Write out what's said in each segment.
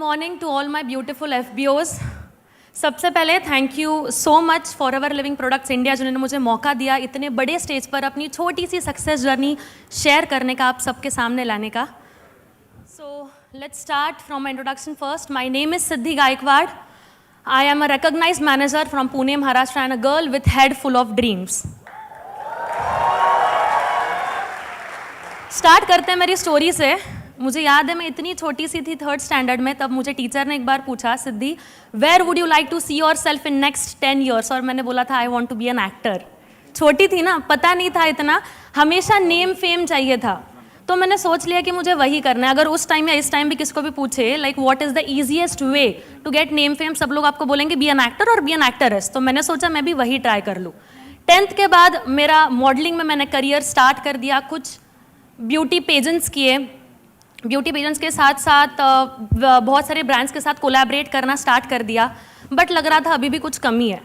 Morning to all my beautiful FBOs। सबसे पहले thank you so much forever living products India, जिन्होंने मुझे मौका दिया इतने बड़े स्टेज पर अपनी छोटी सी सक्सेस जर्नी शेयर करने का, आप सबके सामने लाने का। So let's start from my introduction first. My name is Siddhi Gaikwad. I am a recognized manager from Pune Maharashtra and a girl with head full of dreams. Start करते हैं मेरी स्टोरी से। मुझे याद है मैं इतनी छोटी सी थी, 3rd स्टैंडर्ड में, तब मुझे टीचर ने एक बार पूछा, Siddhi where would you like to see yourself in next 10 years, और मैंने बोला था I want to be an actor. छोटी थी ना, पता नहीं था इतना, हमेशा नेम फेम चाहिए था, तो मैंने सोच लिया कि मुझे वही करना है। अगर उस टाइम या इस टाइम भी किसको भी पूछे like what is the easiest way to get name fame, सब लोग आपको बोलेंगे बी एन एक्टर और बी एन एक्टरेस, तो मैंने सोचा मैं भी वही ट्राई कर लूँ। 10th के बाद मेरा मॉडलिंग में मैंने करियर स्टार्ट कर दिया, कुछ ब्यूटी पेजेंट्स किए, ब्यूटी पेजेंट्स के साथ साथ बहुत सारे ब्रांड्स के साथ कोलैबोरेट करना स्टार्ट कर दिया, बट लग रहा था अभी भी कुछ कमी है।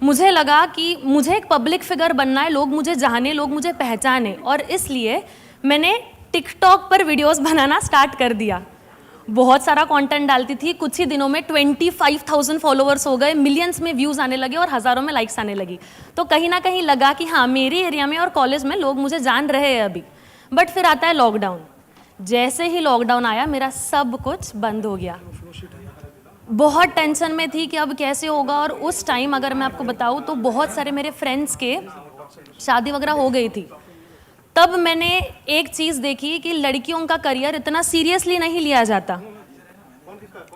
मुझे लगा कि मुझे एक पब्लिक फिगर बनना है, लोग मुझे जाने, लोग मुझे पहचाने, और इसलिए मैंने टिकटॉक पर वीडियोस बनाना स्टार्ट कर दिया। बहुत सारा कंटेंट डालती थी, कुछ ही दिनों में 25,000 फॉलोअर्स हो गए, मिलियंस में व्यूज़ आने लगे और हज़ारों में लाइक्स आने लगी। तो कहीं ना कहीं लगा कि हाँ, मेरी एरिया में और कॉलेज में लोग मुझे जान रहे हैं अभी। बट फिर आता है लॉकडाउन। जैसे ही लॉकडाउन आया मेरा सब कुछ बंद हो गया। बहुत टेंशन में थी कि अब कैसे होगा, और उस टाइम अगर मैं आपको बताऊं तो बहुत सारे मेरे फ्रेंड्स के शादी वगैरह हो गई थी। तब मैंने एक चीज़ देखी कि लड़कियों का करियर इतना सीरियसली नहीं लिया जाता।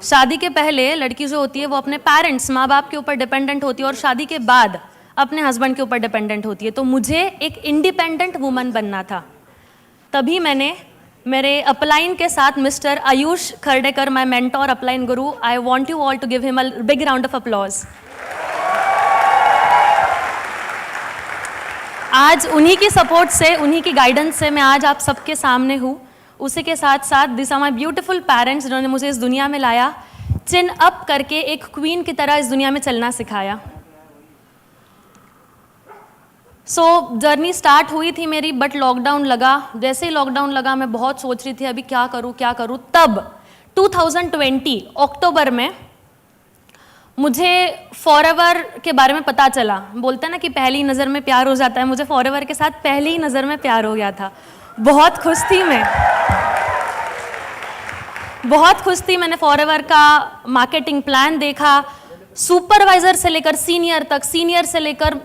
शादी के पहले लड़की जो होती है वो अपने पेरेंट्स, माँ बाप के ऊपर डिपेंडेंट होती है, और शादी के बाद अपने हस्बैंड के ऊपर डिपेंडेंट होती है। तो मुझे एक इंडिपेंडेंट वुमन बनना था। तभी मैंने मेरे अपलाइन के साथ mister Ayush Khardekar, my mentor, upline guru, I want you all to give him a big round of applause. आज उन्हीं की सपोर्ट से, उन्हीं की गाइडेंस से मैं आज आप सबके सामने हूँ। उसी के साथ साथ this are my beautiful parents, जिन्होंने मुझे इस दुनिया में लाया, चिन अप करके एक क्वीन की तरह इस दुनिया में चलना सिखाया। जर्नी स्टार्ट हुई थी मेरी, बट लॉकडाउन लगा। जैसे ही लॉकडाउन लगा मैं बहुत सोच रही थी अभी क्या करूँ। तब 2020 अक्टूबर में मुझे फॉरएवर के बारे में पता चला। बोलते हैं ना कि पहली नज़र में प्यार हो जाता है, मुझे फॉरएवर के साथ पहली ही नज़र में प्यार हो गया था। बहुत खुश थी मैं, बहुत खुश थी। मैंने फॉरएवर का मार्केटिंग प्लान देखा, सुपरवाइजर से लेकर सीनियर तक, सीनियर से लेकर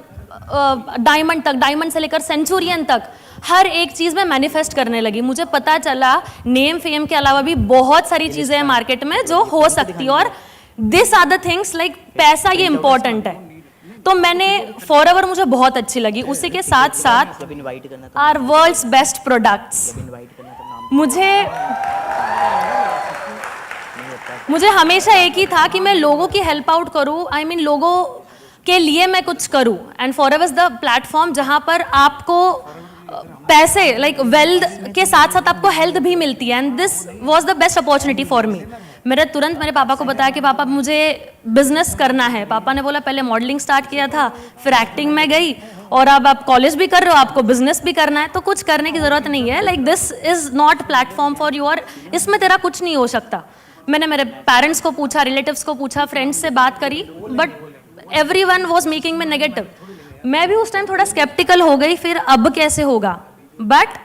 डायमंड तक, डायमंड से लेकर सेंचुरियन तक, हर एक चीज़ में मैनिफेस्ट करने लगी। मुझे पता चला नेम फेम के अलावा भी बहुत सारी चीज़ें हैं मार्केट में जो हो सकती है, और this are the things like पैसा ये इंपॉर्टेंट है। तो मैंने फॉरएवर मुझे बहुत अच्छी लगी। उसी के साथ साथ आर वर्ल्ड्स बेस्ट प्रोडक्ट्स। मुझे हमेशा एक ही था कि मैं लोगों की हेल्प आउट करूँ, आई मीन लोगों के लिए मैं कुछ करूं। And forever is the platform जहां पर आपको पैसे लाइक वेल्थ के साथ साथ आपको हेल्थ भी मिलती है, and this was the best opportunity for me. मैंने तुरंत मेरे पापा को बताया कि पापा मुझे बिजनेस करना है। पापा ने बोला पहले मॉडलिंग स्टार्ट किया था, फिर एक्टिंग में गई, और अब आप कॉलेज भी कर रहे हो, आपको बिजनेस भी करना है, तो कुछ करने की जरूरत नहीं है, like this is not platform for you, और इसमें तेरा कुछ नहीं हो सकता। मैंने मेरे पेरेंट्स को पूछा, रिलेटिव्स को पूछा, फ्रेंड्स से बात करी, but everyone was making me negative। मैं भी उस टाइम थोड़ा स्केप्टिकल हो गई, फिर अब कैसे होगा, बट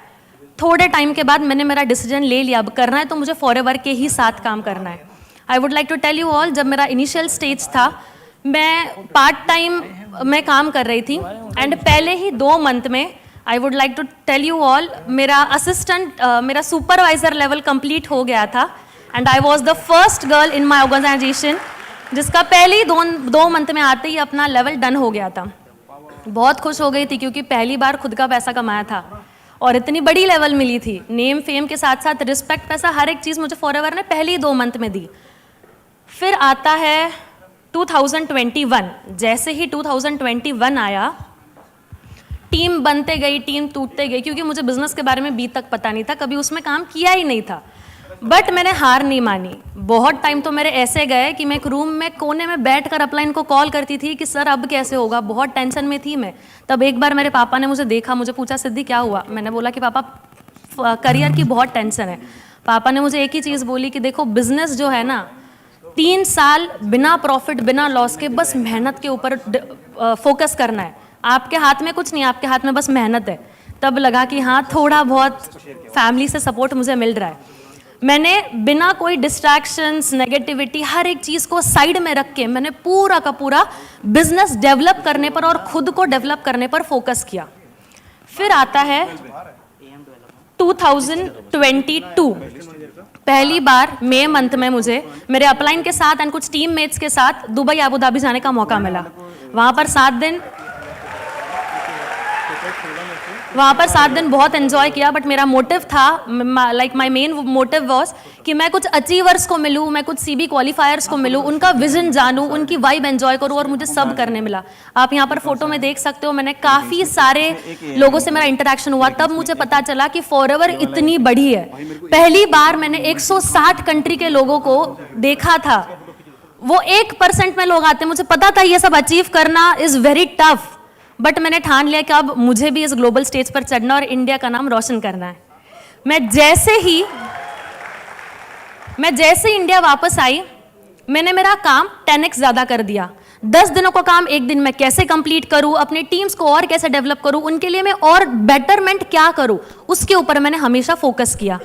थोड़े टाइम के बाद मैंने मेरा डिसीजन ले लिया, अब करना है तो मुझे फॉरएवर के ही साथ काम करना है। I would like to tell you all, जब मेरा इनिशियल स्टेज था मैं पार्ट टाइम में काम कर रही थी, एंड पहले ही 2 मंथ में I would like to tell you all मेरा असिस्टेंट, मेरा सुपरवाइजर लेवल कंप्लीट हो गया था, and I was the first girl in my organisation जिसका पहले ही 2 मंथ में आते ही अपना लेवल डन हो गया था। बहुत खुश हो गई थी क्योंकि पहली बार खुद का पैसा कमाया था और इतनी बड़ी लेवल मिली थी। नेम फेम के साथ साथ रिस्पेक्ट, पैसा, हर एक चीज़ मुझे फॉरएवर ने पहले ही 2 मंथ में दी। फिर आता है 2021। जैसे ही 2021 आया, टीम बनते गई, टीम टूटते गई, क्योंकि मुझे बिजनेस के बारे में अभी तक पता नहीं था, कभी उसमें काम किया ही नहीं था। बट मैंने हार नहीं मानी। बहुत टाइम तो मेरे ऐसे गए कि मैं एक रूम में कोने में बैठकर अपलाइन को कॉल करती थी कि सर अब कैसे होगा, बहुत टेंशन में थी मैं। तब एक बार मेरे पापा ने मुझे देखा, मुझे पूछा सिद्धि क्या हुआ। मैंने बोला कि पापा करियर की बहुत टेंशन है। पापा ने मुझे एक ही चीज़ बोली कि देखो बिजनेस जो है ना 3 साल बिना प्रॉफिट बिना लॉस के बस मेहनत के ऊपर फोकस करना है, आपके हाथ में कुछ नहीं, आपके हाथ में बस मेहनत है। तब लगा कि हाँ थोड़ा बहुत फैमिली से सपोर्ट मुझे मिल रहा है। मैंने बिना कोई डिस्ट्रैक्शंस नेगेटिविटी हर एक चीज़ को साइड में रख के मैंने पूरा का पूरा बिजनेस डेवलप करने पर और खुद को डेवलप करने पर फोकस किया। फिर आता है 2022, पहली बार मई मंथ में मुझे मेरे अपलाइन के साथ एंड कुछ टीम मेट्स के साथ दुबई अबू धाबी जाने का मौका मिला। वहाँ पर 7 दिन बहुत एंजॉय किया, बट मेरा मोटिव था, like my main motive was कि मैं कुछ अचीवर्स को मिलूं, मैं कुछ सीबी क्वालिफायर्स को मिलूं, उनका विजन जानूं, उनकी वाइब एंजॉय करूं, और मुझे सब करने मिला। आप यहाँ पर फोटो में देख सकते हो, मैंने काफ़ी सारे लोगों से मेरा इंटरेक्शन हुआ। तब मुझे पता चला कि फॉरएवर इतनी बड़ी है। पहली बार मैंने 160 कंट्री के लोगों को देखा था। वो 1% में लोग आते हैं। मुझे पता था ये सब अचीव करना इज़ वेरी टफ, बट मैंने ठान लिया कि अब मुझे भी इस ग्लोबल स्टेज पर चढ़ना और इंडिया का नाम रोशन करना है। मैं जैसे ही इंडिया वापस आई, मैंने मेरा काम 10x ज़्यादा कर दिया। 10 दिनों का काम 1 दिन में कैसे कंप्लीट करूं, अपने टीम्स को और कैसे डेवलप करूं, उनके लिए मैं और बेटरमेंट क्या करूं, उसके ऊपर मैंने हमेशा फोकस किया।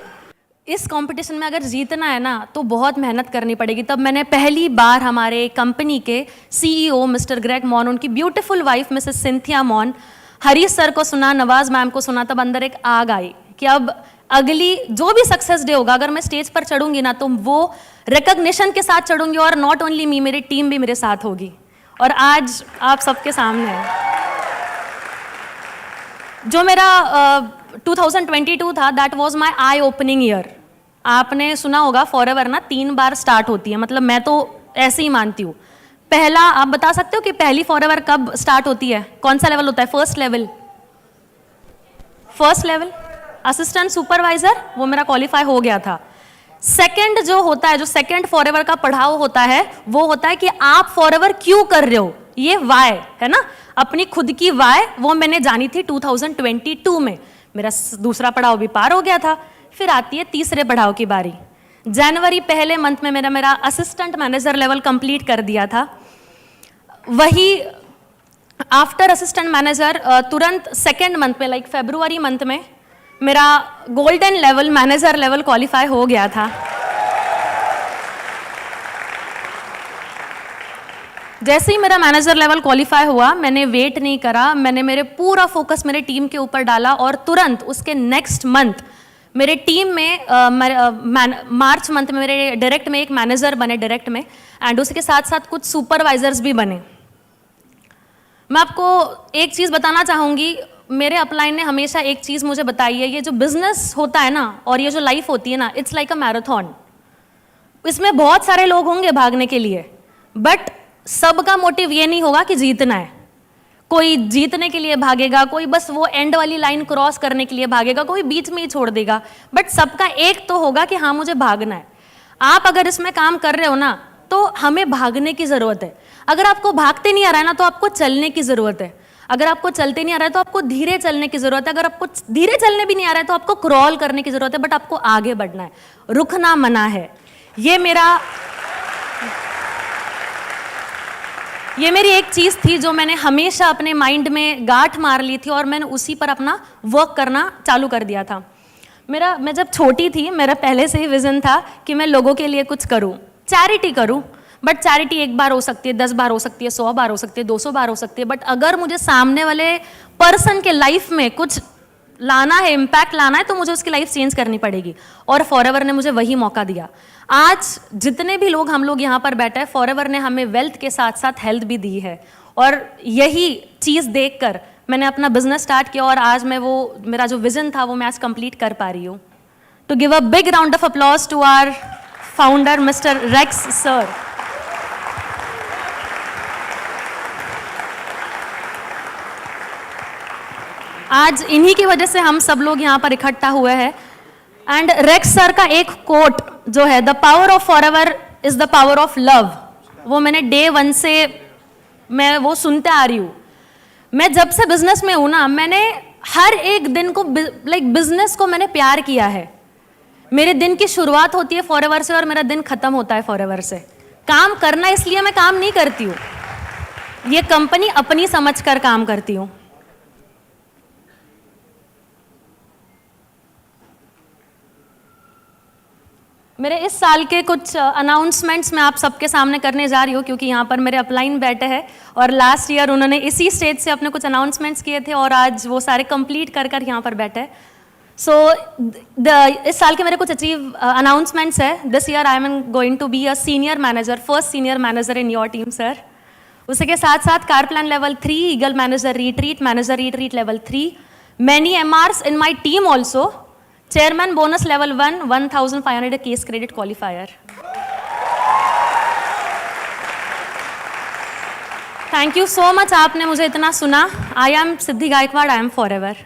इस कंपटीशन में अगर जीतना है ना तो बहुत मेहनत करनी पड़ेगी। तब मैंने पहली बार हमारे कंपनी के सीईओ मिस्टर ग्रेग मॉन, उनकी beautiful wife mrs Cynthia Mann, Harish sir को सुना, नवाज मैम को सुना। तब अंदर एक आग आई कि अब अगली जो भी सक्सेस डे होगा, अगर मैं स्टेज पर चढ़ूंगी ना तो वो रिकग्निशन के साथ चढ़ूंगी, और नॉट ओनली मी, मेरी टीम भी मेरे साथ होगी। और आज आप सबके सामने है जो मेरा 2022 था, that was my I opening year. आपने सुना होगा फॉरएवर ना 3 बार स्टार्ट होती है, मतलब मैं तो ऐसे ही मानती हूँ। पहला, आप बता सकते हो कि पहली फॉरएवर कब स्टार्ट होती है, कौन सा लेवल होता है? फर्स्ट लेवल असिस्टेंट सुपरवाइजर, वो मेरा क्वालिफाई हो गया था। सेकंड जो होता है, जो सेकंड फॉरएवर का पढ़ाव होता है, वो होता है कि आप फॉरएवर क्यों कर रहे हो, ये वाई है ना, अपनी खुद की वाई, वो मैंने जानी थी 2022 में। मेरा दूसरा पड़ाव भी पार हो गया था। फिर आती है तीसरे पड़ाव की बारी। जनवरी पहले मंथ में मेरा असिस्टेंट मैनेजर लेवल कंप्लीट कर दिया था। वही आफ्टर असिस्टेंट मैनेजर तुरंत सेकेंड मंथ में, लाइक फरवरी मंथ में, मेरा golden level manager level qualify हो गया था। जैसे ही मेरा मैनेजर लेवल क्वालिफाई हुआ, मैंने वेट नहीं करा, मैंने मेरे पूरा फोकस मेरे टीम के ऊपर डाला, और तुरंत उसके नेक्स्ट मंथ मेरे टीम में मार्च मंथ में मेरे डायरेक्ट में एक मैनेजर बने डायरेक्ट में, एंड उसके साथ साथ कुछ सुपरवाइजर्स भी बने। मैं आपको एक चीज़ बताना चाहूँगी, मेरे अपलाइन ने हमेशा एक चीज़ मुझे बताई है, ये जो बिजनेस होता है ना और ये जो लाइफ होती है ना, इट्स लाइक अ मैराथन। इसमें बहुत सारे लोग होंगे भागने के लिए, बट सबका मोटिव ये नहीं होगा कि जीतना है। कोई जीतने के लिए भागेगा, कोई बस वो एंड वाली लाइन क्रॉस करने के लिए भागेगा, कोई बीच में ही छोड़ देगा, बट सबका एक तो होगा कि हाँ मुझे भागना है। आप अगर इसमें काम कर रहे हो ना तो हमें भागने की ज़रूरत है। अगर आपको भागते नहीं आ रहा है ना तो आपको चलने की ज़रूरत है। अगर आपको चलते नहीं आ रहा है तो आपको धीरे चलने की ज़रूरत है। अगर आपको धीरे चलने भी नहीं आ रहा है तो आपको क्रॉल करने की ज़रूरत है, बट आपको आगे बढ़ना है, रुकना मना है। ये मेरी एक चीज़ थी जो मैंने हमेशा अपने माइंड में गांठ मार ली थी, और मैंने उसी पर अपना वर्क करना चालू कर दिया था। मैं जब छोटी थी, मेरा पहले से ही विज़न था कि मैं लोगों के लिए कुछ करूं, चैरिटी करूं। बट चैरिटी 1 बार हो सकती है, 10 बार हो सकती है, 100 बार हो सकती है, 200 बार हो सकती है, बट अगर मुझे सामने वाले पर्सन के लाइफ में कुछ लाना है, इम्पैक्ट लाना है, तो मुझे उसकी लाइफ चेंज करनी पड़ेगी। और फॉरएवर ने मुझे वही मौका दिया। आज जितने भी लोग हम लोग यहाँ पर बैठे हैं, फॉरएवर ने हमें वेल्थ के साथ साथ हेल्थ भी दी है, और यही चीज़ देखकर मैंने अपना बिजनेस स्टार्ट किया, और आज मैं मेरा जो विजन था वो मैं आज कंप्लीट कर पा रही हूँ। To give a big round of applause to our founder mister Rex sir. आज इन्हीं की वजह से हम सब लोग यहाँ पर इकट्ठा हुए हैं। एंड रेक्स सर का एक कोट जो है, the power of forever is the power of love, वो मैंने डे 1 से मैं वो सुनते आ रही हूँ। मैं जब से बिजनेस में हूँ ना, मैंने हर एक दिन को लाइक बिजनेस को मैंने प्यार किया है। मेरे दिन की शुरुआत होती है फॉरएवर से और मेरा दिन खत्म होता है फॉरएवर से। काम करना इसलिए मैं काम नहीं करती हूँ, ये कंपनी अपनी समझकर काम करती हूँ। मेरे इस साल के कुछ अनाउंसमेंट्स मैं आप सबके सामने करने जा रही हूँ, क्योंकि यहाँ पर मेरे अपलाइन बैठे हैं और लास्ट ईयर उन्होंने इसी स्टेज से अपने कुछ अनाउंसमेंट्स किए थे और आज वो सारे कंप्लीट कर कर यहाँ पर बैठे हैं। सो इस साल के मेरे कुछ अचीव अनाउंसमेंट्स है। This year I am going to be a senior manager, first senior manager in your team sir. उसके साथ साथ car plan level 3, eagle manager retreat level 3, many MRs in my team also, chairman bonus level 1, 1500 case credit qualifier. Thank you so much, आपने मुझे इतना सुना। I am Siddhi Gaikwad, I am forever.